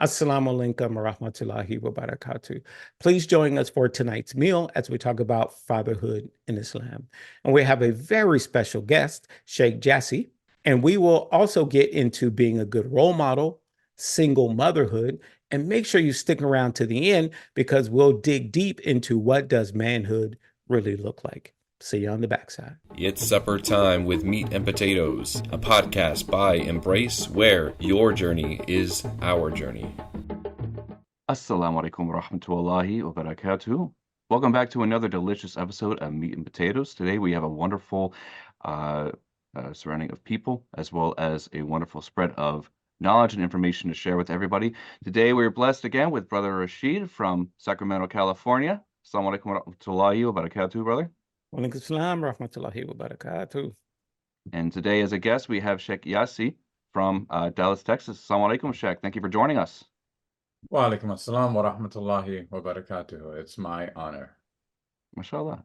Assalamu alaikum wa rahmatullahi wa barakatuh. Please join us for tonight's meal as we talk about fatherhood in Islam. And we have a very special guest, Sheikh Jassi, and we will also get into being a good role model, single motherhood, and make sure you stick around to the end because we'll dig deep into what does manhood really look like. See you on the backside. It's supper time with Meat and Potatoes, a podcast by Embrace where your journey is our journey. Assalamu alaikum wa rahmatullahi wa barakatuh. Welcome back to another delicious episode of Meat and Potatoes. Today we have a wonderful surrounding of people as well as a wonderful spread of knowledge and information to share with everybody. Today we're blessed again with Brother Rashid from Sacramento, California. Assalamu alaikum wa rahmatullahi wa barakatuh, brother. Walaikum assalam wa rahmatullahi wa barakatuh. And today as a guest we have Sheikh Jassi from Dallas, Texas. Assalamu alaikum, Sheikh. Thank you for joining us. Wa alaikum assalam wa rahmatullahi wa barakatuh. It's my honor. MashaAllah.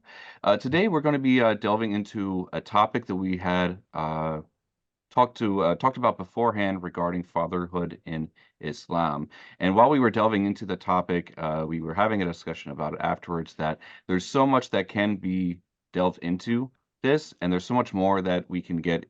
Today we're going to be delving into a topic that we had talked about beforehand regarding fatherhood in Islam. And while we were delving into the topic, we were having a discussion about it afterwards that there's so much that can be delved into this, and there's so much more that we can get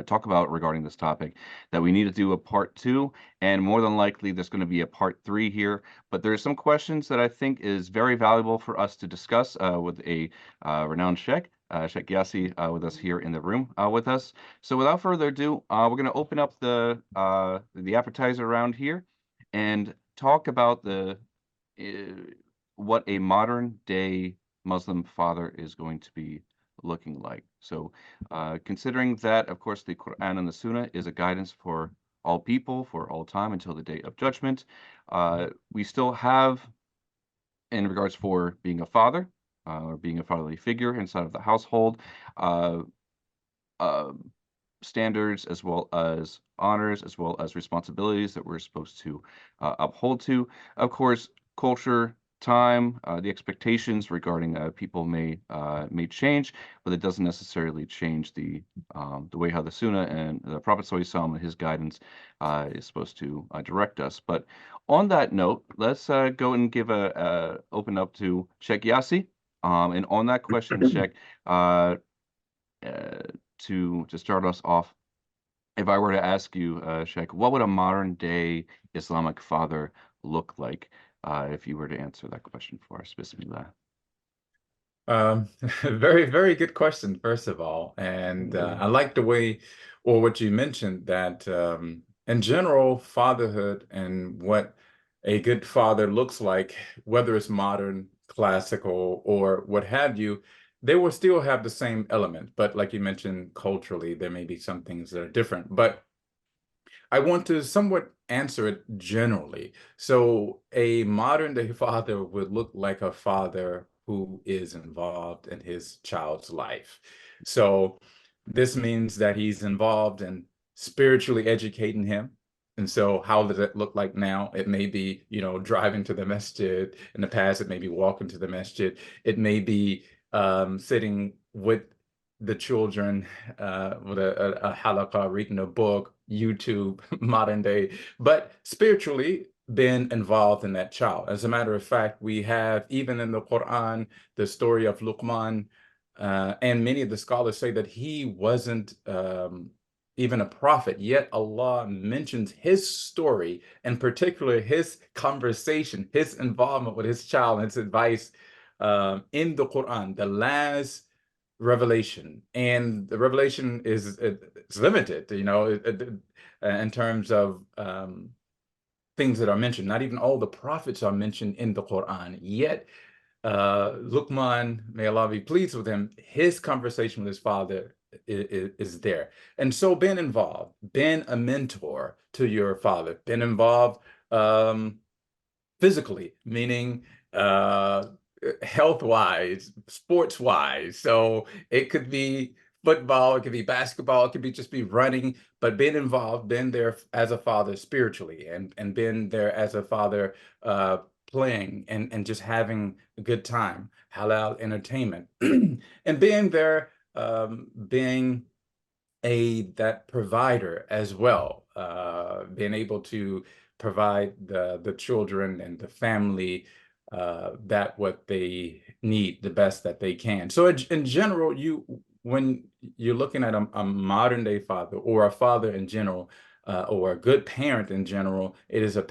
talk about regarding this topic that we need to do a part 2, and more than likely there's going to be a part 3 here. But there's some questions that I think is very valuable for us to discuss with a renowned Sheikh Jassi with us here in the room with us. So without further ado, we're going to open up the appetizer around here and talk about what a modern day Muslim father is going to be looking like. So considering that, of course, the Quran and the Sunnah is a guidance for all people, for all time, until the day of judgment, we still have, in regards for being a father, or being a fatherly figure inside of the household, standards as well as honors, as well as responsibilities that we're supposed to uphold to. Of course, culture, time, the expectations regarding people may change, but it doesn't necessarily change the way how the Sunnah and the Prophet ﷺ and his guidance is supposed to direct us. But on that note, let's go and give open up to Sheikh Jassi. And on that question, Sheikh, to start us off, if I were to ask you, Sheikh, what would a modern day Islamic father look like? If you were to answer that question for us, Bismillah. Very, very good question, first of all. And I like the way, or what you mentioned, that in general, fatherhood and what a good father looks like, whether it's modern, classical, or what have you, they will still have the same element. But like you mentioned, culturally, there may be some things that are different. But I want to somewhat answer it generally. So a modern day father would look like a father who is involved in his child's life. So this means that he's involved in spiritually educating him. And so how does it look like now? It may be, driving to the masjid. In the past, it may be walking to the masjid. It may be sitting with the children with a halaqah, reading a book, YouTube, modern day, but spiritually been involved in that child. As a matter of fact, we have, even in the Quran, the story of Luqman, and many of the scholars say that he wasn't even a prophet, yet Allah mentions his story, in particular his conversation, his involvement with his child, and his advice in the Quran, the last revelation. And the revelation is limited, in terms of things that are mentioned. Not even all the prophets are mentioned in the Quran, yet Luqman, may Allah be pleased with him, his conversation with his father is there. And so being involved, being a mentor to your father, being involved physically, meaning health-wise, sports-wise. So it could be football, it could be basketball, it could be just be running, but being involved, being there as a father spiritually, and being there as a father playing and just having a good time, halal entertainment, and being there, being that provider as well, being able to provide the children and the family that what they need, the best that they can. So in general, when you're looking at a modern day father or a father in general, or a good parent in general, it is a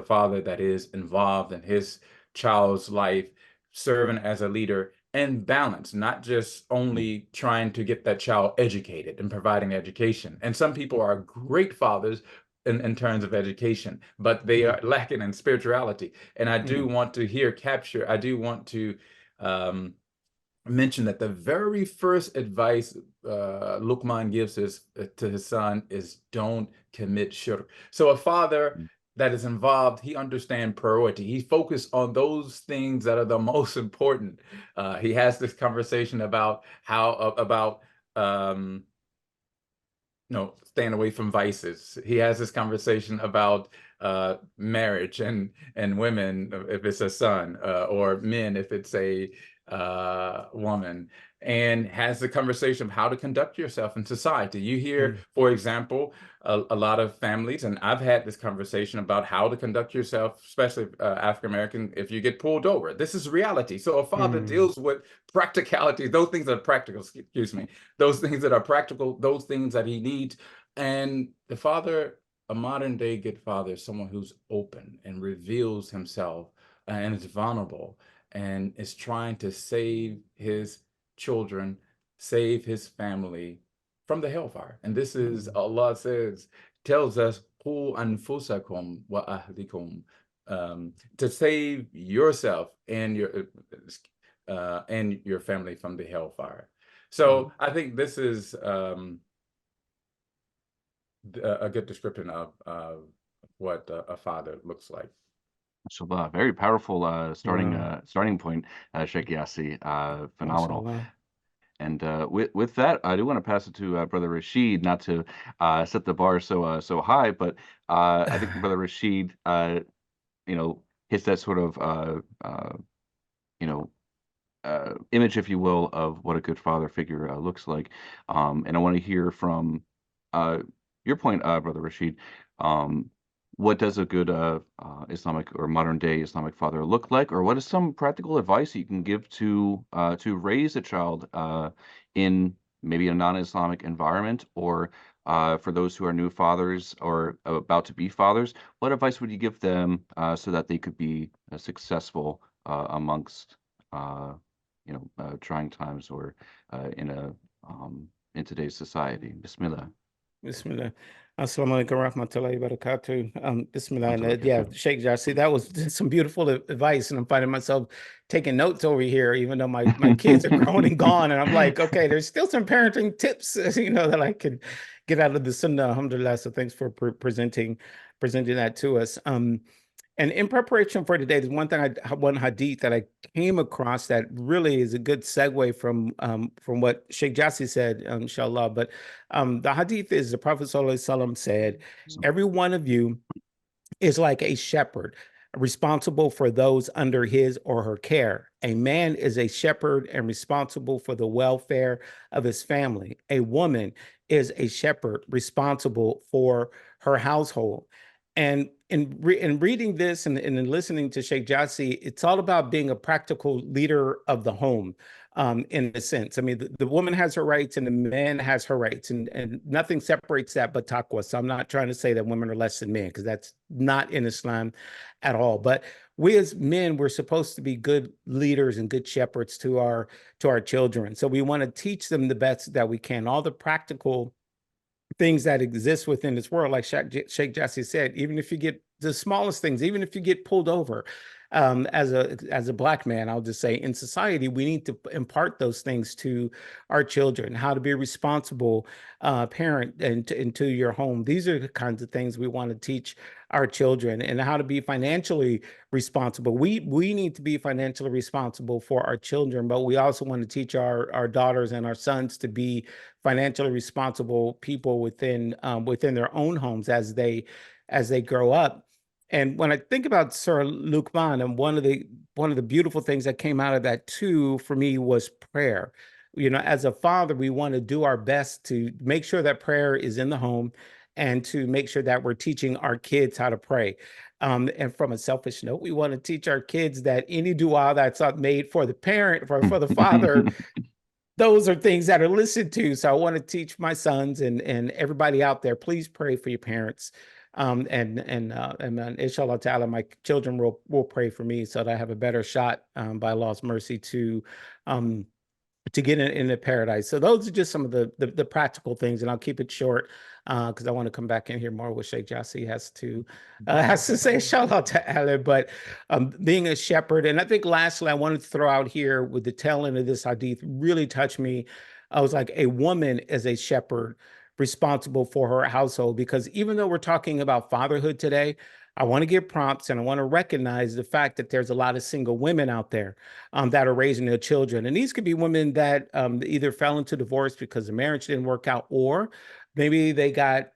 father that is involved in his child's life, serving as a leader and balance, not just only trying to get that child educated and providing education. And some people are great fathers in terms of education, but they are lacking in spirituality. And I do want to mention that the very first advice Luqman gives to his son is don't commit shirk. So a father that is involved, he understands priority. He focused on those things that are the most important. He has this conversation about staying away from vices. He has this conversation about marriage and women if it's a son, or men if it's a woman, and has the conversation of how to conduct yourself in society. You hear, for example, a lot of families, and I've had this conversation about how to conduct yourself, especially African American, if you get pulled over. This is reality. So a father deals with practicality, those things that are practical, excuse me, those things that are practical, those things that he needs. And the father, a modern day good father, is someone who's open and reveals himself and is vulnerable and is trying to save his children, save his family from the hellfire. And this is, Allah tells us, "Qu anfusakum wa ahlikum," to save yourself and your family from the hellfire. So I think this is a good description of what a father looks like. So very powerful starting point, Sheikh Yassi. Phenomenal. Mashallah. And with that, I do want to pass it to Brother Rashid, not to set the bar so high, but I think Brother Rashid, hits that sort of image, if you will, of what a good father figure looks like. And I want to hear from your point, Brother Rashid. What does a good Islamic or modern day Islamic father look like, or what is some practical advice you can give to raise a child in maybe a non-Islamic environment, or for those who are new fathers or about to be fathers? What advice would you give them so that they could be successful amongst trying times, or in today's society? Bismillah. Bismillah. Assalamu alaikum warahmatullahi wabarakatuh. Bismillah. And Sheikh Jassi, that was some beautiful advice. And I'm finding myself taking notes over here, even though my kids are grown and gone. And I'm like, okay, there's still some parenting tips, that I can get out of the Sunnah. Alhamdulillah. So thanks for presenting that to us. And in preparation for today, there's one hadith that I came across that really is a good segue from what Sheikh Jassi said, inshallah. But the hadith is the Prophet ﷺ said, "Every one of you is like a shepherd, responsible for those under his or her care. A man is a shepherd and responsible for the welfare of his family. A woman is a shepherd responsible for her household." And in reading this and in listening to Sheikh Jassi, it's all about being a practical leader of the home, in a sense. I mean, the woman has her rights and the man has her rights, and nothing separates that but taqwa. So I'm not trying to say that women are less than men, because that's not in Islam at all. But we as men, we're supposed to be good leaders and good shepherds to our children. So we want to teach them the best that we can, all the practical things that exist within this world. Like Sheikh Jassi said, even if you get the smallest things, even if you get pulled over, as a Black man, I'll just say, in society, we need to impart those things to our children, how to be a responsible parent into your home. These are the kinds of things we want to teach our children, and how to be financially responsible. We need to be financially responsible for our children, but we also want to teach our daughters and our sons to be financially responsible people within their own homes as they grow up. And when I think about Surah Luqman, and one of the beautiful things that came out of that too for me was prayer. As a father, we want to do our best to make sure that prayer is in the home, and to make sure that we're teaching our kids how to pray. And from a selfish note, we want to teach our kids that any dua that's not made for the parent, for the father, those are things that are listened to. So I want to teach my sons and everybody out there, please pray for your parents. And inshallah ta'ala, my children will pray for me so that I have a better shot, by Allah's mercy, to get into paradise. So those are just some of the practical things, and I'll keep it short because I want to come back and hear more what Sheikh Jassi has to say, inshallah ta'ala. But being a shepherd, and I think lastly, I wanted to throw out here with the tail end of this hadith really touched me. I was like, a woman as a shepherd responsible for her household, because even though we're talking about fatherhood today, I want to give prompts and I want to recognize the fact that there's a lot of single women out there that are raising their children. And these could be women that either fell into divorce because the marriage didn't work out, or maybe they got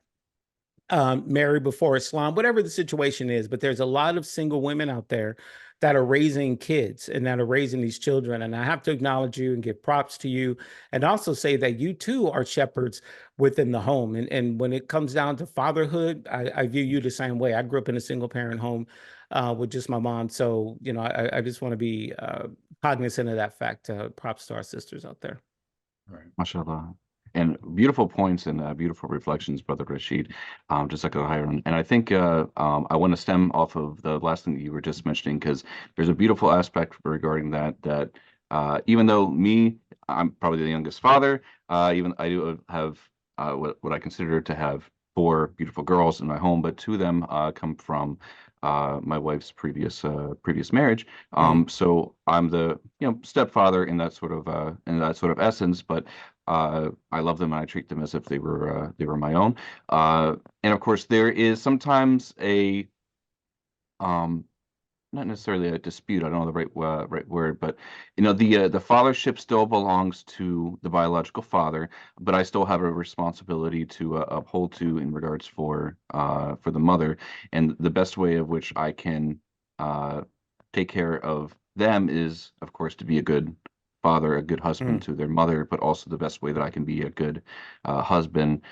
married before Islam, whatever the situation is. But there's a lot of single women out there that are raising kids and that are raising these children. And I have to acknowledge you and give props to you, and also say that you too are shepherds within the home. And when it comes down to fatherhood, I view you the same way. I grew up in a single parent home with just my mom. So, I just want to be cognizant of that fact. Props to our sisters out there. Right. MashaAllah. And beautiful points and beautiful reflections, Brother Rashid. Just like Hiram. And I think I want to stem off of the last thing that you were just mentioning, because there's a beautiful aspect regarding that even though I'm probably the youngest father, even I do have what I consider to have four beautiful girls in my home, but two of them come from my wife's previous marriage. So I'm the stepfather in that sort of essence, but I love them and I treat them as if they were my own. And of course, there is sometimes a not necessarily a dispute. I don't know the right word, but the fathership still belongs to the biological father, but I still have a responsibility to uphold to in regards for the mother, and the best way of which I can take care of them is, of course, to be a good father, a good husband to their mother, but also the best way that I can be a good husband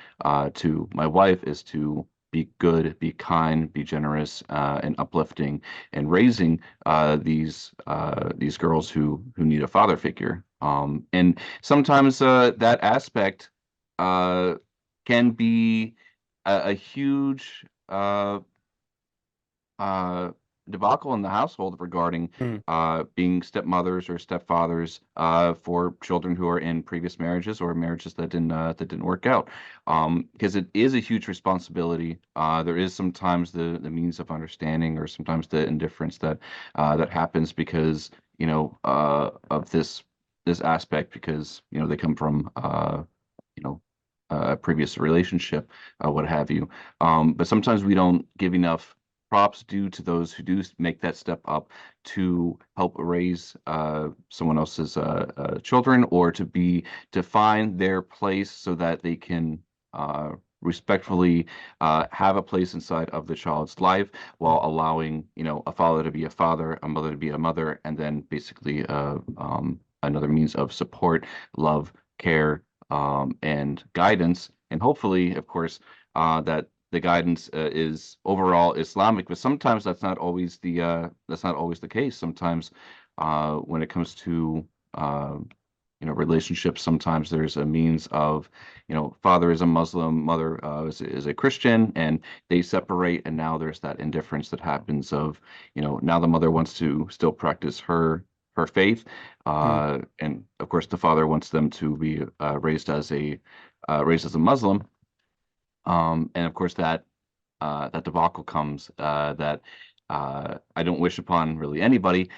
to my wife is to be good, be kind, be generous, and uplifting, and raising these girls who need a father figure. And sometimes that aspect can be a huge debacle in the household regarding being stepmothers or stepfathers for children who are in previous marriages or marriages that didn't work out, because it is a huge responsibility. There is sometimes the means of understanding, or sometimes the indifference that happens because of this aspect, because they come from a previous relationship, what have you. But sometimes we don't give enough props due to those who do make that step up to help raise someone else's children, or to find their place so that they can respectfully have a place inside of the child's life, while allowing a father to be a father, a mother to be a mother, and then basically another means of support, love, care, and guidance, and hopefully, of course, that the guidance is overall Islamic. But sometimes that's not always the case. Sometimes when it comes to relationships, sometimes there's a means of father is a Muslim, mother is a Christian, and they separate, and now there's that indifference that happens of now the mother wants to still practice her faith, and of course the father wants them to be raised as a Muslim, and of course that debacle comes that I don't wish upon really anybody,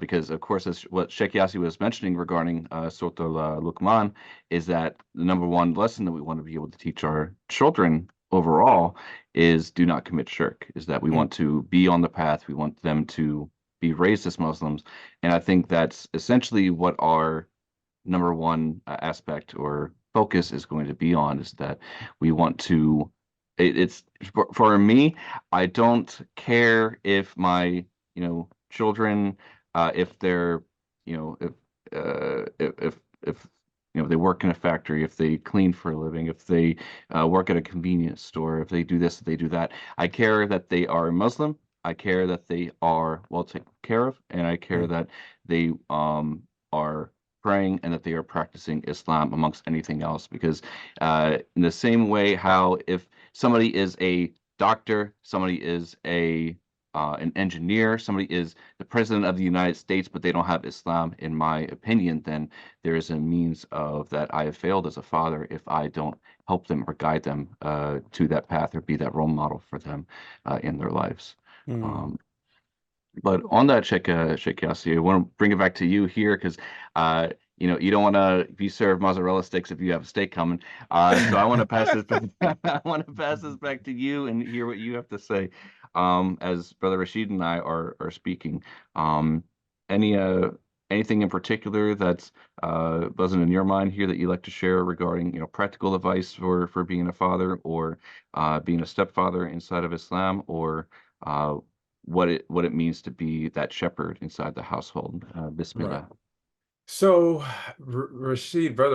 because of course, as what Sheikh Yassi was mentioning regarding Surah Al-Luqman, is that the number one lesson that we want to be able to teach our children overall is do not commit shirk, is that we want to be on the path, we want them to be raised as Muslims. And I think that's essentially what our number one aspect or focus is going to be on, is that we want to, it's for me, I don't care if my children, if they're if if they work in a factory, if they clean for a living, if they work at a convenience store, if they do this, if they do that. I care that they are Muslim. I care that they are well taken care of, and I care Mm, that they are praying and that they are practicing Islam amongst anything else. Because in the same way, how if somebody is a doctor, somebody is a an engineer, somebody is the president of the United States, but they don't have Islam, in my opinion, then there is a means of that I have failed as a father if I don't help them or guide them to that path or be that role model for them in their lives. mm. Um, but on that, Sheikh Yassi, I want to bring it back to you here because you don't want to be served mozzarella sticks if you have a steak coming. So I want to pass this back. I want to pass this back to you and hear what you have to say. As Brother Rashid and I are speaking, any anything in particular that's buzzing in your mind here that you like to share regarding practical advice for being a father or being a stepfather inside of Islam or what it means to be that shepherd inside the household. Right. Bismillah. So, Brother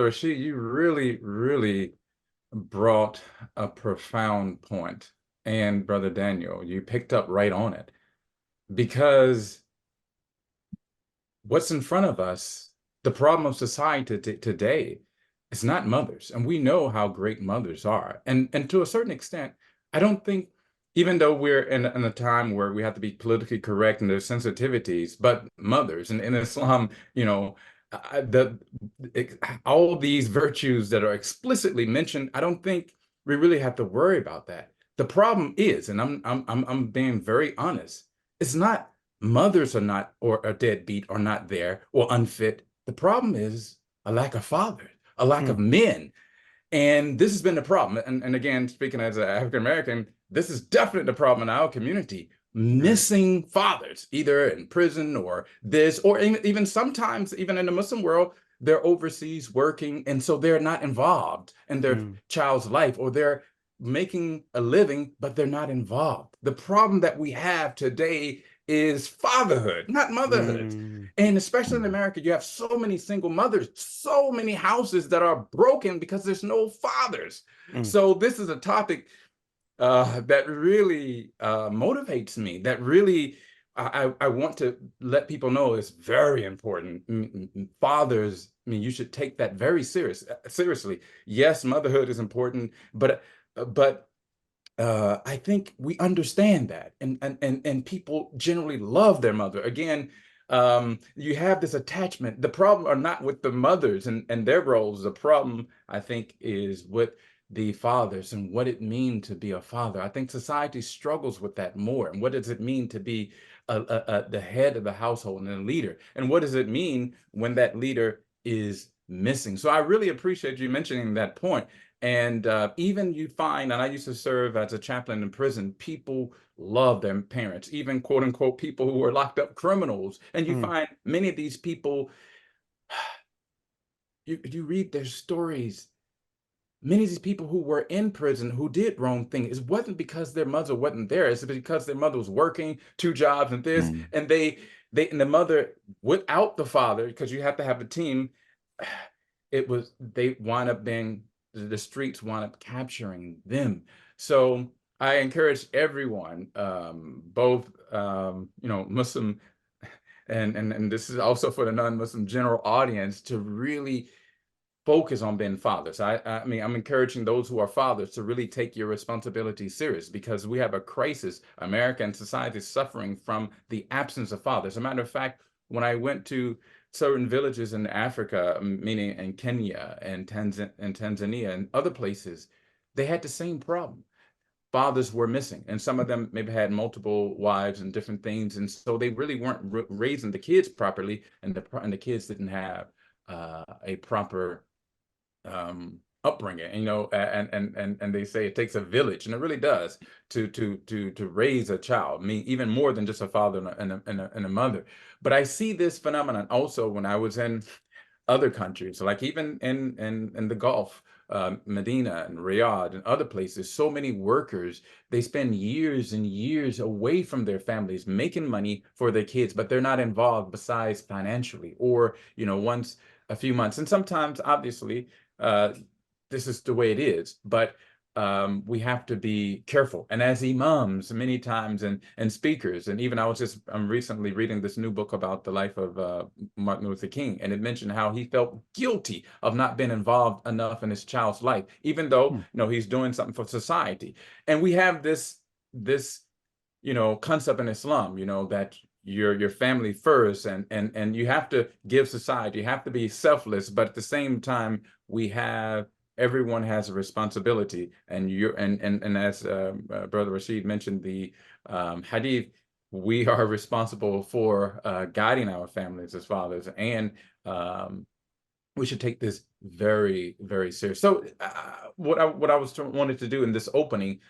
Rashid, you really, really brought a profound point. And Brother Daniel, you picked up right on it because what's in front of us, the problem of society today, is not mothers. And we know how great mothers are. And to a certain extent, I don't think, even though we're in a time where we have to be politically correct and there's sensitivities, but mothers and in Islam, the all these virtues that are explicitly mentioned, I don't think we really have to worry about that. The problem is, and I'm being very honest, it's not mothers are not or are deadbeat or not there or unfit. The problem is a lack of fathers, a lack of Mm, men. And this has been the problem. And again, speaking as an African American, this is definitely the problem in our community. right. Missing fathers, either in prison or this, or even sometimes, even in the Muslim world, they're overseas working. And so they're not involved in their Mm, child's life, or they're making a living, but they're not involved. The problem that we have today is fatherhood, not motherhood. mm, And especially in America, you have so many single mothers, so many houses that are broken because there's no fathers. mm, So this is a topic that really motivates me, that really I want to let people know is very important. Fathers, I mean, you should take that very seriously. Yes, motherhood is important, but I think we understand that, and people generally love their mother. Again, you have this attachment. The problem are not with the mothers and their roles. The problem, I think, is with the fathers and what it means to be a father. I think society struggles with that more. And what does it mean to be the head of the household and a leader? And what does it mean when that leader is missing? So I really appreciate you mentioning that point. And even you find, and I used to serve as a chaplain in prison, people love their parents, even quote unquote people who are locked up criminals. And you mm, find many of these people, you read their stories. Many of these people who were in prison who did wrong things, it wasn't because their mother wasn't there. It's because their mother was working 2 jobs and this, Mm, and and the mother without the father, because you have to have a team. They wind up being the streets wind up capturing them. So I encourage everyone, both Muslim and this is also for the non-Muslim general audience, to really focus on being fathers. I mean, I'm encouraging those who are fathers to really take your responsibility serious, because we have a crisis. America and society is suffering from the absence of fathers. As a matter of fact, when I went to certain villages in Africa, meaning in Kenya and Tanzania and other places, they had the same problem. Fathers were missing, and some of them maybe had multiple wives and different things, and so they really weren't raising the kids properly, and the kids didn't have a proper upbringing. And, and they say it takes a village, and it really does, to raise a child. I mean, even more than just a father and a mother. But I see this phenomenon also when I was in other countries, like even in the Gulf, Medina and Riyadh and other places. So many workers, they spend years and years away from their families making money for their kids, but they're not involved besides financially. Or once a few months. And sometimes, obviously, this is the way it is. But we have to be careful. And as imams, many times, and speakers, and even I'm recently reading this new book about the life of Martin Luther King, and it mentioned how he felt guilty of not being involved enough in his child's life, even though he's doing something for society. And we have this concept in Islam, that your family first, and you have to give society, you have to be selfless, but at the same time, everyone has a responsibility, and as Brother Rashid mentioned the hadith, we are responsible for guiding our families as fathers, and we should take this very, very serious. So what I wanted to do in this opening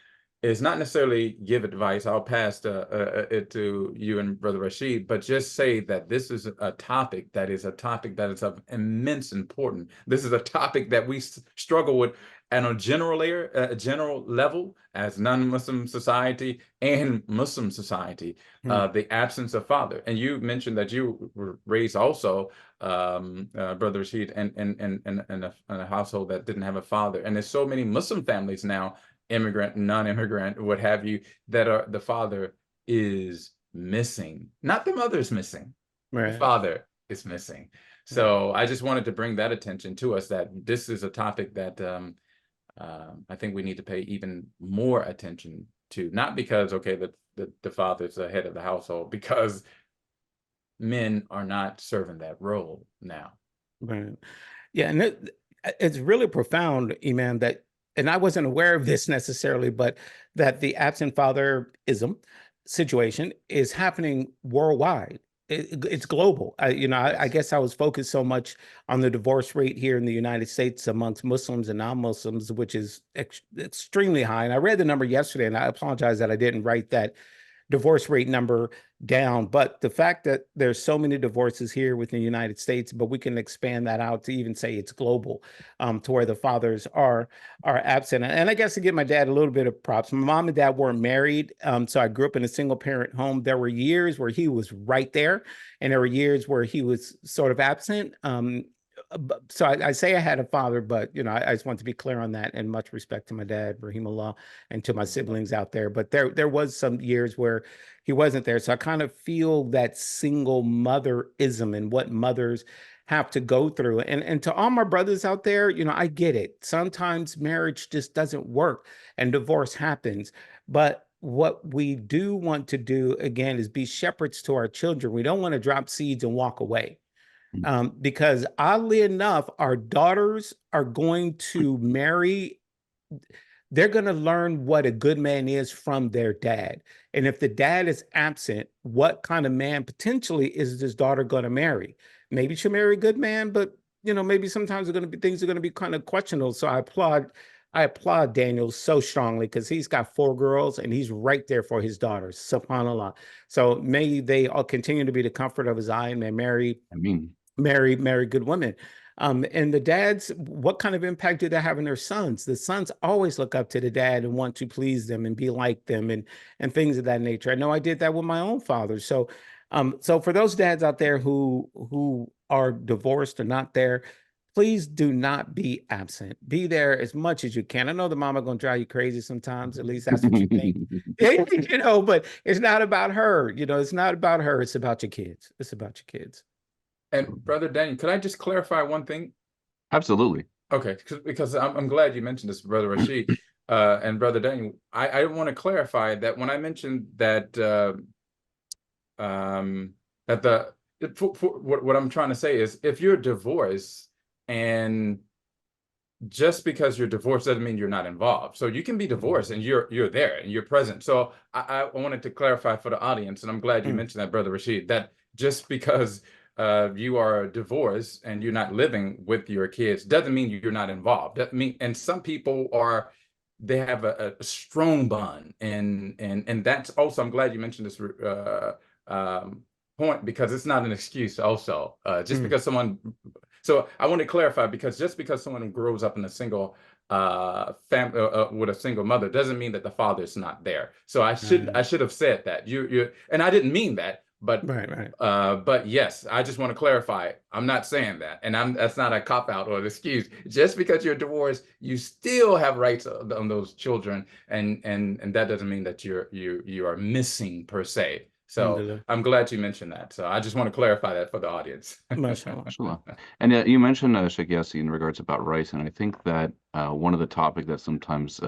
is not necessarily give advice. I'll pass it to you and Brother Rashid, but just say that this is a topic that is of immense importance. This is a topic that we struggle with on a general level as non-Muslim society and Muslim society, the absence of father. And you mentioned that you were raised also, Brother Rashid, in a household that didn't have a father. And there's so many Muslim families now, immigrant, non-immigrant, what have you, that the father is missing. Not the mother's missing. Right. The father is missing. So I just wanted to bring that attention to us, that this is a topic that I think we need to pay even more attention to. Not because, the father's the head of the household, because men are not serving that role now. Right. Yeah, and it's really profound, Imam, and I wasn't aware of this necessarily, but that the absent fatherism situation is happening worldwide. It's global. I guess I was focused so much on the divorce rate here in the United States amongst Muslims and non-Muslims, which is extremely high. And I read the number yesterday, and I apologize that I didn't write that divorce rate number down. But the fact that there's so many divorces here within the United States, but we can expand that out to even say it's global, to where the fathers are absent. And I guess to give my dad a little bit of props, my mom and dad weren't married. So I grew up in a single parent home. There were years where he was right there, and there were years where he was sort of absent. So I say I had a father, but I just want to be clear on that, and much respect to my dad, Rahimullah, and to my siblings out there. But there was some years where he wasn't there. So I kind of feel that single motherism and what mothers have to go through. And to all my brothers out there, I get it. Sometimes marriage just doesn't work and divorce happens. But what we do want to do, again, is be shepherds to our children. We don't want to drop seeds and walk away. Because oddly enough, our daughters are going to marry. They're going to learn what a good man is from their dad. And if the dad is absent, what kind of man potentially is this daughter going to marry? Maybe she'll marry a good man, but maybe sometimes things are going to be kind of questionable. So I applaud Daniel so strongly, because he's got 4 girls and he's right there for his daughters. SubhanAllah. So may they all continue to be the comfort of his eye, and may marry good women. And the dads, what kind of impact do they have on their sons? The sons always look up to the dad and want to please them and be like them, and things of that nature. I know I did that with my own father. So for those dads out there who are divorced or not there, please do not be absent. Be there as much as you can. I know the mama going to drive you crazy sometimes. At least that's what you think. But it's not about her. It's not about her. It's about your kids. It's about your kids. And Brother Daniel, could I just clarify one thing? Absolutely. Okay, because I'm glad you mentioned this, Brother Rashid, and Brother Daniel. I want to clarify that when I mentioned that what I'm trying to say is, if you're divorced, and just because you're divorced doesn't mean you're not involved. So you can be divorced and you're there and you're present. So I wanted to clarify for the audience, and I'm glad you mentioned that, Brother Rashid, that just because you are divorced and you're not living with your kids doesn't mean you're not involved. And some people they have a strong bond, and that's also, I'm glad you mentioned this point, because it's not an excuse also. Because someone, so I want to clarify, because just because someone grows up in a single family with a single mother doesn't mean that the father's not there. So I should have said that. And I didn't mean that. But Right. but yes, I just want to clarify. I'm not saying that, and that's not a cop out or an excuse. Just because you're divorced, you still have rights on those children, and that doesn't mean that you are missing per se. So Alhamdulillah. I'm glad you mentioned that. So I just want to clarify that for the audience. Mashallah. Sure. And you mentioned Sheikh Yassi in regards about rights, and I think that one of the topic that sometimes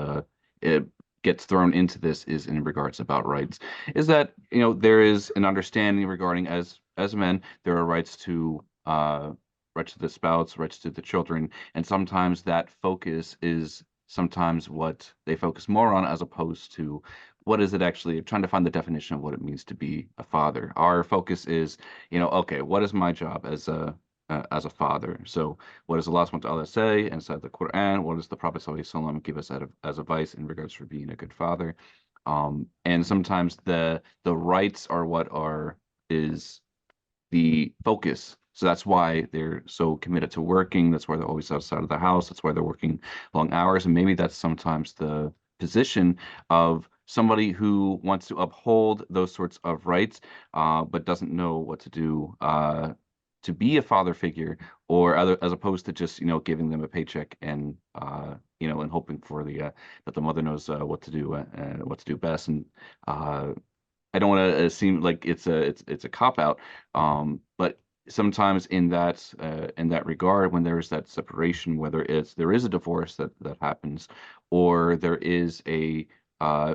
it gets thrown into this is in regards about rights, is that there is an understanding regarding as men there are rights to the spouse, rights to the children, and sometimes that focus is sometimes what they focus more on as opposed to what is it actually trying to find the definition of what it means to be a father. Our focus is okay, what is my job as a father? So what does Allah subhanahu wa ta'ala say inside the Quran? What does the Prophet sallallahu alaihi wasallam give us as advice in regards for being a good father? And sometimes the rights are what is the focus. So that's why they're so committed to working. That's why they're always outside of the house. That's why they're working long hours. And maybe that's sometimes the position of somebody who wants to uphold those sorts of rights, but doesn't know what to do to be a father figure, or as opposed to just giving them a paycheck and and hoping for that the mother knows what to do best. And I don't want to seem like it's a cop out, but sometimes in that regard, when there is that separation, whether there is a divorce that happens, or there is a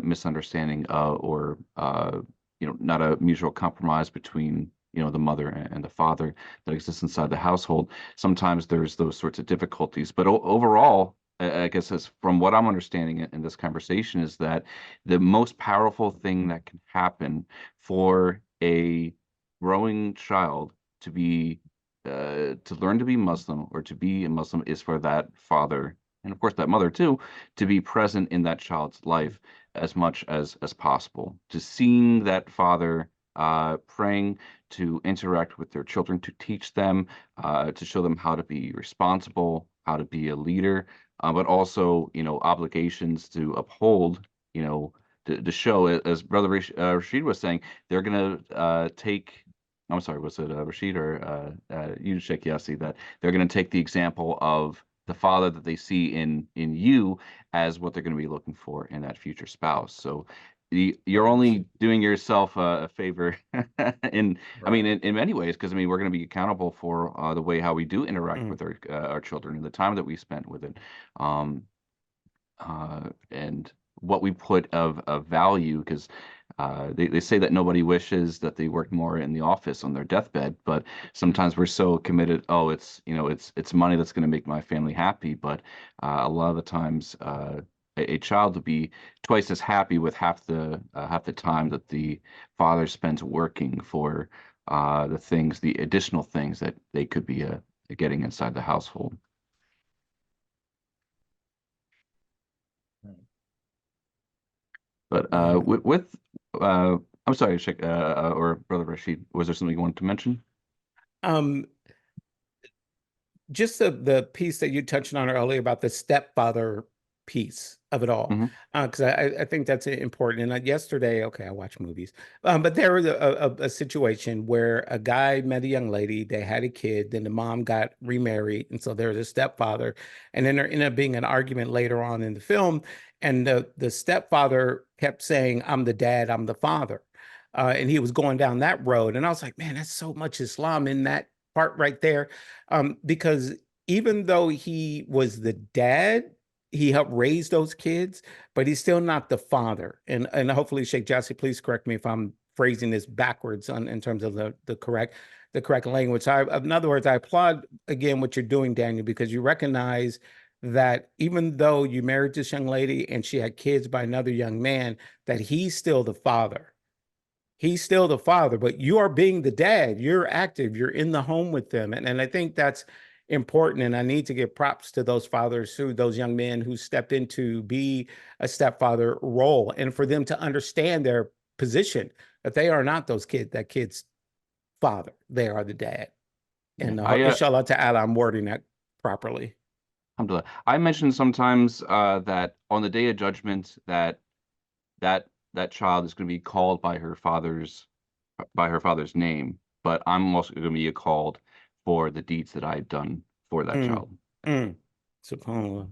misunderstanding or not a mutual compromise between the mother and the father that exists inside the household, sometimes there's those sorts of difficulties. But overall, I guess as from what I'm understanding in this conversation is that the most powerful thing that can happen for a growing child to be to learn to be Muslim or to be a Muslim is for that father and of course that mother too to be present in that child's life as much as possible. To seeing that father praying, to interact with their children, to teach them, to show them how to be responsible, how to be a leader, but also, obligations to uphold, to show, as Brother Rashid was saying, they're going to take, I'm sorry, was it Rashid or you, Sheikh Yassi, that they're going to take the example of the father that they see in you as what they're going to be looking for in that future spouse. So you're only doing yourself a favor in I mean Right. in many ways, because I mean we're going to be accountable for the way how we do interact Mm. with our children and the time that we spent with it, um, and what we put of value, because they say that nobody wishes that they worked more in the office on their deathbed, but sometimes we're so committed, oh, it's money that's going to make my family happy, but a lot of the times a child will be twice as happy with half the time that the father spends working for the additional things that they could be getting inside the household. But Yeah. uh, I'm sorry, Sheikh, or Brother Rashid, was there something you wanted to mention? Um, just the piece that you touched on earlier about the stepfather piece of it all, Hmm. because I think that's important. And yesterday, okay, I watch movies, but there was a situation where a guy met a young lady, they had a kid, then the mom got remarried, and so there was a stepfather, and then there ended up being an argument later on in the film, and the stepfather kept saying, "I'm the dad, I'm the father." And he was going down that road. And I was like, man, that's so much Islam in that part right there, because even though he was the dad, he helped raise those kids, but he's still not the father. And hopefully, Sheikh Jassi, please correct me if I'm phrasing this backwards in terms of the correct language. So in other words, I applaud again what you're doing, Daniel, because you recognize that even though you married this young lady and she had kids by another young man, that he's still the father. He's still the father, but you are being the dad. You're active. You're in the home with them. And I think that's important. And I need to give props to those fathers those young men who stepped into be a stepfather role, and for them to understand their position, that they are not that kid's father. They are the dad. Yeah, And inshallah ta'ala, I'm wording that properly. alhamdulillah. I mentioned sometimes that on the day of judgment that that child is going to be called by her father's by her father's name, but I'm also going to be called for the deeds that I've done for that Mm, child. mm. SubhanAllah.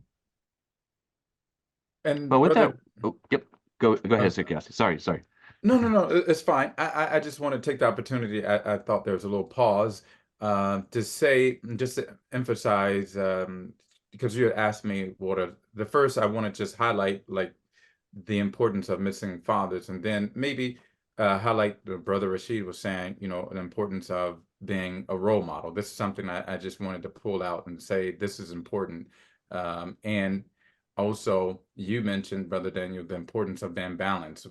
But And with that, brother, oh, yep, go uh, ahead, Sick Yassi. Sorry. no, it's fine. I just want to take the opportunity. I thought there was a little pause to say, just to emphasize, because you had asked me what are the first, I want to just highlight like the importance of missing fathers, and then maybe highlight the brother Rashid was saying, the importance of being a role model. This is something I just wanted to pull out and say this is important. And also, you mentioned, Brother Daniel, the importance of being balanced.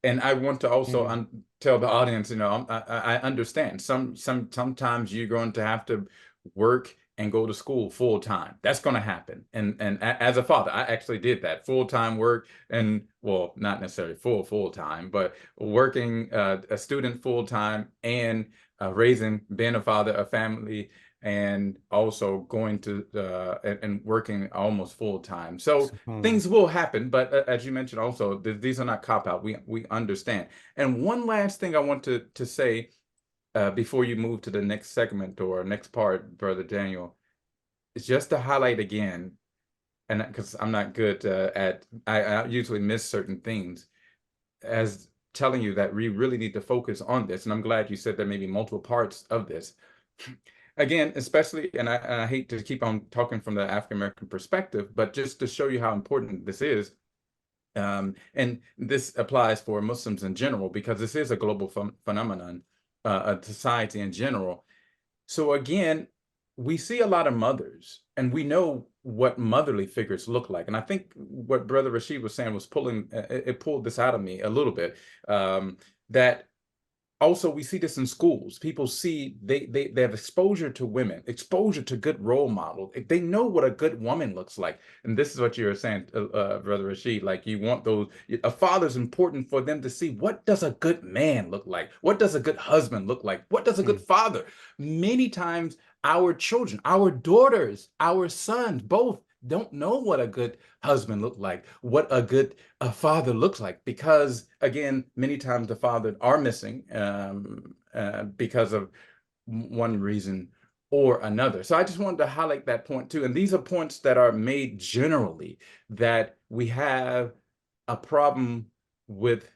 And I want to also Mm, tell the audience, I understand. Sometimes you're going to have to work and go to school full time. That's going to happen. And as a father, I actually did that full time work, and well, not necessarily full time, but working a student full time and raising, being a father, a family, and also going to and working almost full time. So SubhanAllah. things will happen, but as you mentioned, also these are not cop out. We understand. And one last thing I want to say before you move to the next segment or next part, Brother Daniel, is just to highlight again, and because I'm not good I usually miss certain things, as telling you that we really need to focus on this. And I'm glad you said there may be multiple parts of this. Again, especially, and I hate to keep on talking from the African American perspective, but just to show you how important this is. And this applies for Muslims in general, because this is a global phenomenon, a society in general. So again, we see a lot of mothers, and we know what motherly figures look like. And I think what Brother Rashid was saying was it pulled this out of me a little bit. That also we see this in schools. People see they have exposure to women, exposure to good role models. They know what a good woman looks like. And this is what you were saying, Brother Rashid. Like, you want those. A father's important for them to see, what does a good man look like? What does a good husband look like? What does a good Mm, father? Many times our children, our daughters, our sons, both don't know what a good husband look like, what a good father looks like, because again, many times the fathers are missing because of one reason or another. So I just wanted to highlight that point too. And these are points that are made generally, that we have a problem with,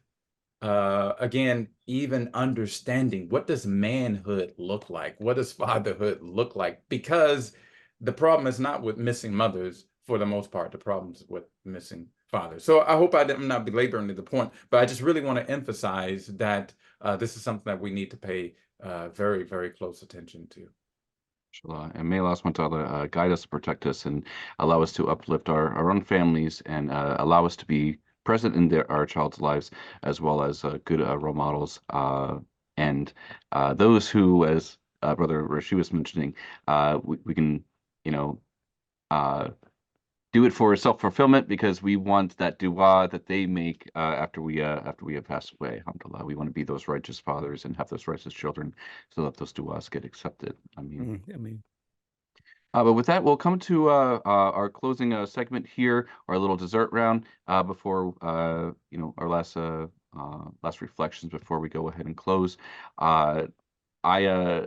again, even understanding, what does manhood look like? What does fatherhood look like? Because the problem is not with missing mothers for the most part. The problem's with missing fathers. So I hope I'm not belaboring the point, but I just really want to emphasize that this is something that we need to pay very, very close attention to. Inshallah. And may Allah subhanahu wa ta'ala guide us, protect us, and allow us to uplift our own families, and allow us to be present in our child's lives, as well as good role models. And those who, as Brother Rashid was mentioning, we can, you know, uh, do it for self-fulfillment, because we want that dua that they make after we have passed away. Alhamdulillah, we want to be those righteous fathers and have those righteous children, so that those duas get accepted. I mean. I mean, But with that, we'll come to our closing segment here, our little dessert round, before our last reflections before we go ahead and close. I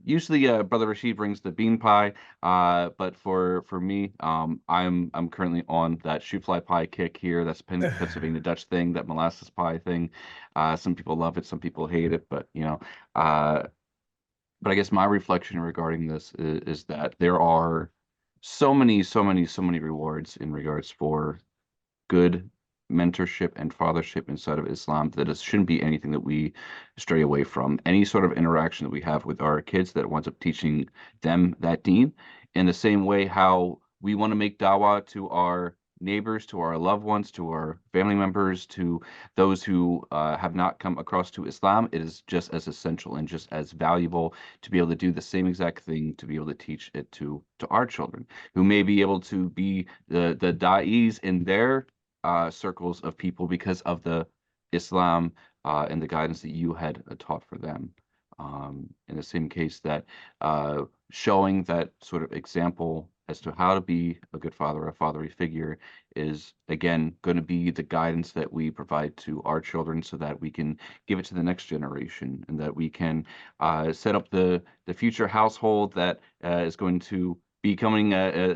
usually Brother Rashid brings the bean pie, but for me, I'm currently on that shoe fly pie kick here. That's Pennsylvania Dutch thing, that molasses pie thing. Some people love it, some people hate it, but uh, but I guess my reflection regarding this is that there are so many rewards in regards for good mentorship and fathership inside of Islam, that it shouldn't be anything that we stray away from. Any sort of interaction that we have with our kids that winds up teaching them that deen, in the same way how we want to make dawah to our neighbors, to our loved ones, to our family members, to those who have not come across to Islam. It is just as essential and just as valuable to be able to do the same exact thing, to be able to teach it to our children, who may be able to be the da'is in their circles of people because of the Islam and the guidance that you had taught for them. In the same case, that showing that sort of example as to how to be a good father, a fatherly figure, is again going to be the guidance that we provide to our children, so that we can give it to the next generation, and that we can set up the future household that is going to be coming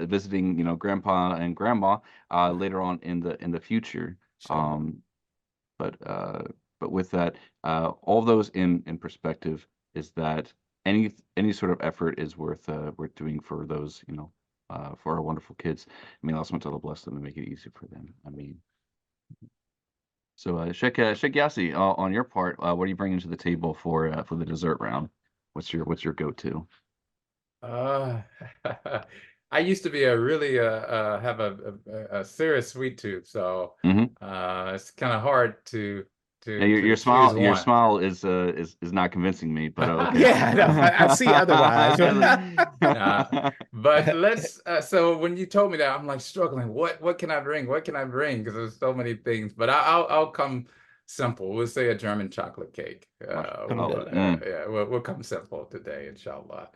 visiting, grandpa and grandma later on in the future. Inshallah. But with that, all those in perspective, is that any sort of effort is worth doing for those, for our wonderful kids. May Allah subhanahu wa ta'ala bless them and make it easy for them. I mean, so Sheikh Yassi, on your part, what are you bringing to the table for the dessert round? What's your go-to? Uh, I used to be a really have a serious sweet tooth, so Hmm. it's kind of hard to Yeah, to choose your one. smile is not convincing me, but okay. Yeah, no, I see otherwise. Nah, but let's. So when you told me that, I'm like struggling. What can I bring? What can I bring? Because there's so many things. But I'll come simple. We'll say a German chocolate cake. MashaAllah. Yeah, we'll come simple today, inshallah.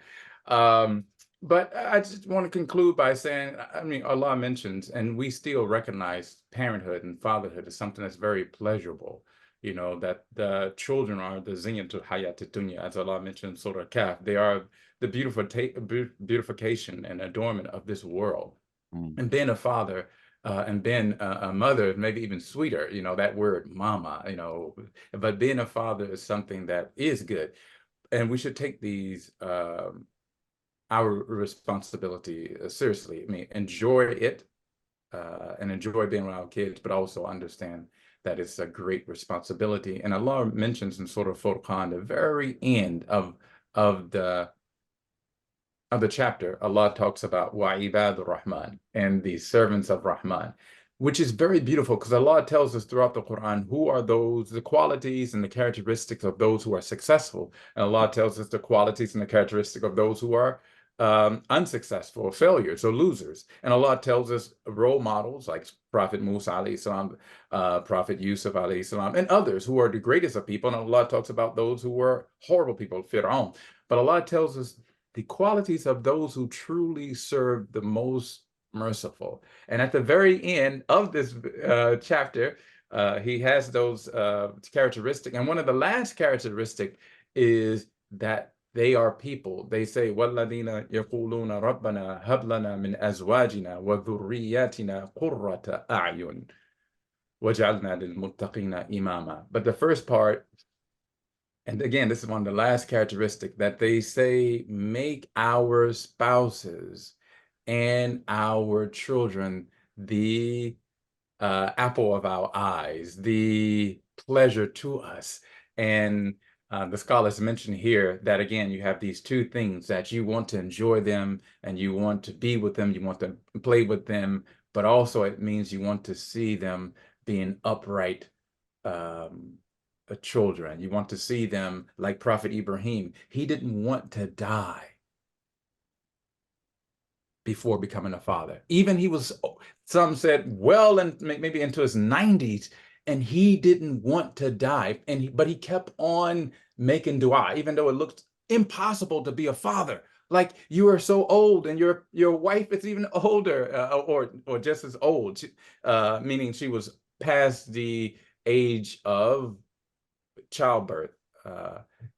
Um, but I just want to conclude by saying, I mean, Allah mentions, and we still recognize parenthood and fatherhood as something that's very pleasurable. You know, that the children are the zinatul hayat dunya, as Allah mentioned in Surah Kaf. They are the beautification and adornment of this world. And being a father and being a mother, maybe even sweeter, that word mama, but being a father is something that is good. And we should take these, our responsibility seriously. I mean, enjoy it and enjoy being around kids, but also understand that it's a great responsibility. And Allah mentions in Surah Furqan, the very end of the chapter, Allah talks about وَعِبَادُ Rahman, and the servants of Rahman, which is very beautiful, because Allah tells us throughout the Quran who are the qualities and the characteristics of those who are successful. And Allah tells us the qualities and the characteristics of those who are unsuccessful, failures, or losers. And Allah tells us role models like Prophet Musa alayhi salam, Prophet Yusuf alayhi salam, and others who are the greatest of people. And Allah talks about those who were horrible people, Fir'aun. But Allah tells us the qualities of those who truly serve the most merciful. And at the very end of this chapter, he has those characteristics. And one of the last characteristics is that they are people. They say, وَالَّذِينَ يَقُولُونَ رَبَّنَا هَبْ لَنَا مِنْ أَزْوَاجِنَا وَذُرِّيَّاتِنَا قُرَّةَ أَعْيُنٍ وَجَعَلْنَا لِلْمُتَّقِينَ إِمَامًا. But the first part, and again, this is one of the last characteristics, that they say, make our spouses and our children the apple of our eyes, the pleasure to us. And the scholars mention here that, again, you have these two things, that you want to enjoy them and you want to be with them, you want to play with them, but also it means you want to see them being upright children. You want to see them like Prophet Ibrahim. He didn't want to die before becoming a father. Even he was, some said, well, and maybe into his 90s, and he didn't want to die. But he kept on making dua, even though it looked impossible to be a father. Like, you are so old, and your wife is even older, or just as old, meaning she was past the age of childbirth.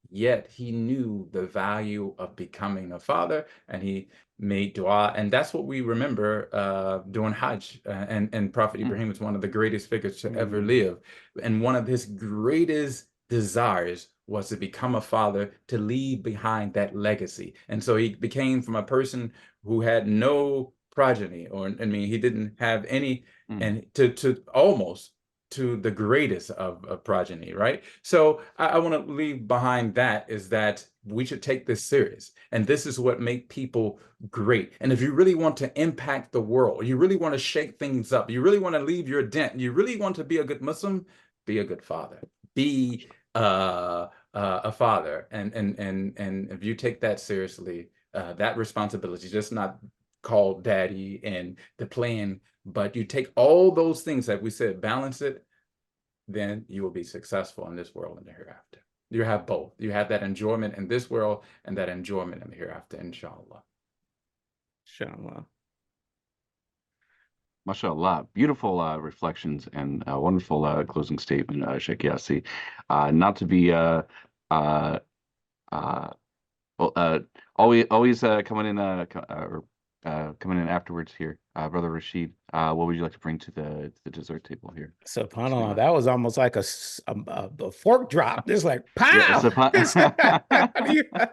Yet he knew the value of becoming a father, and he made dua. And that's what we remember doing Hajj. And Prophet Ibrahim is one of the greatest figures to ever live. And one of his greatest desires was to become a father, to leave behind that legacy. And so he became from a person who had no progeny, I mean, he didn't have any, and to almost to the greatest of progeny, right? So I want to leave behind that, is that we should take this serious. And this is what makes people great. And if you really want to impact the world, you really want to shake things up, you really want to leave your dent, you really want to be a good Muslim, be a good father. Be a father. And if you take that seriously, that responsibility, just not called daddy and the plan, but you take all those things that we said, balance it, then you will be successful in this world and the hereafter. You have both. You have that enjoyment in this world and that enjoyment in the hereafter, inshallah. Inshallah. MashaAllah. Beautiful reflections and wonderful closing statement, Sheikh Yassi. Not to be uh, uh, well, always coming in afterwards here, Brother Rashid. What would you like to bring to the dessert table here? SubhanAllah, Bismillah. that was almost like a fork drop. It's like Yeah, pow. How do you, how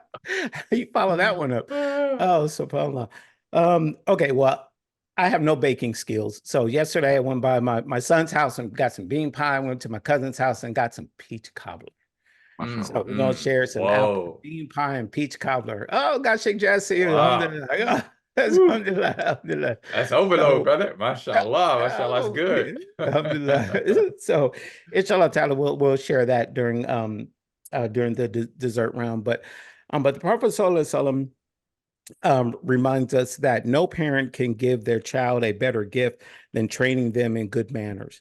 do you follow that one up? Ah. Oh, SubhanAllah. Okay, well, I have no baking skills. So yesterday I went by my son's house and got some bean pie. Went to my cousin's house and got some peach cobbler. So MashaAllah. we're gonna share some apple Whoa. bean pie and peach cobbler. Oh gosh, Sheikh Jesse, Wow. alhamdulillah. Yeah, Woo. alhamdulillah, alhamdulillah. That's overload, So brother. Mashallah. Mashallah. That's oh, yeah, good. alhamdulillah. So inshallah ta'ala, we'll share that during the dessert round. But the Prophet Sallallahu Alaihi Wasallam reminds us that no parent can give their child a better gift than training them in good manners.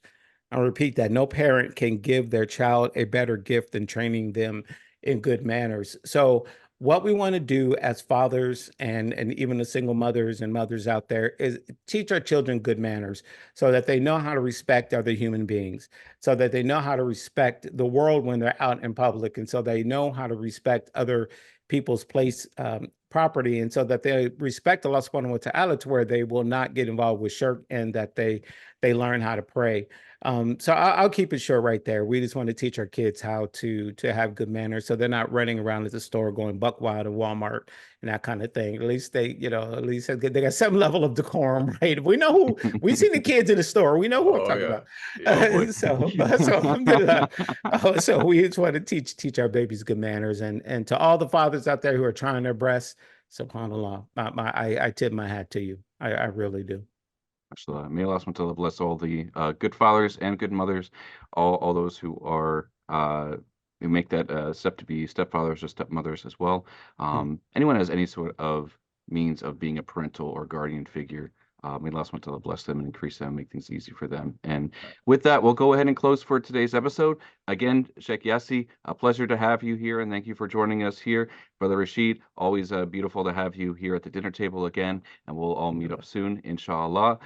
I'll repeat that. No parent can give their child a better gift than training them in good manners. So what we want to do as fathers and even the single mothers and mothers out there is teach our children good manners so that they know how to respect other human beings, so that they know how to respect the world when they're out in public, and so they know how to respect other people's place property, and so that they respect Allah subhanahu wa ta'ala to where they will not get involved with shirk, and that they learn how to pray. So I'll keep it short right there. We just want to teach our kids how to have good manners, so they're not running around at the store going buck wild at Walmart and that kind of thing. At least they got some level of decorum, right? We know who we see the kids in the store. We know who I'm Oh, talking yeah. about. Yeah. Oh boy. So alhamdulillah. So we just want to teach our babies good manners, and to all the fathers out there who are trying their best, subhanallah, I tip my hat to you. I really do. May Allah subhanahu wa ta'ala bless all the good fathers and good mothers, all those who are who make that step to be stepfathers or stepmothers as well. Hmm. Anyone has any sort of means of being a parental or guardian figure, may Allah subhanahu wa ta'ala bless them and increase them, make things easy for them. And with that, we'll go ahead and close for today's episode. Again, Sheikh Yassi, a pleasure to have you here, and thank you for joining us here. Brother Rashid, always beautiful to have you here at the dinner table again, and we'll all meet up soon, inshallah.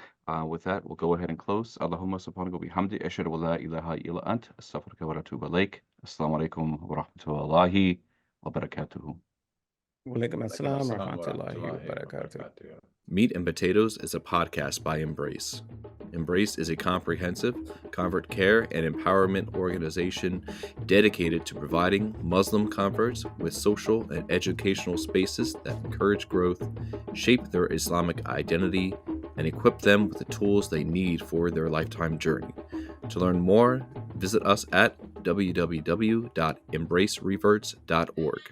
With that, we'll go ahead and close. Allahumma subhanahu wa bihamdi, ashhadu wa la ilaha illa ant, astaghfiruka wa atubu ilaik. Assalamu alaikum wa rahmatullahi wa barakatuhu. Wa alaikum assalam wa Assalamu rahmatullahi wa warahmatullahi barakatuh. wabarakatuh. Meat and Potatoes is a podcast by Embrace. Embrace is a comprehensive convert care and empowerment organization dedicated to providing Muslim converts with social and educational spaces that encourage growth, shape their Islamic identity, and equip them with the tools they need for their lifetime journey. To learn more, visit us at www.embracereverts.org.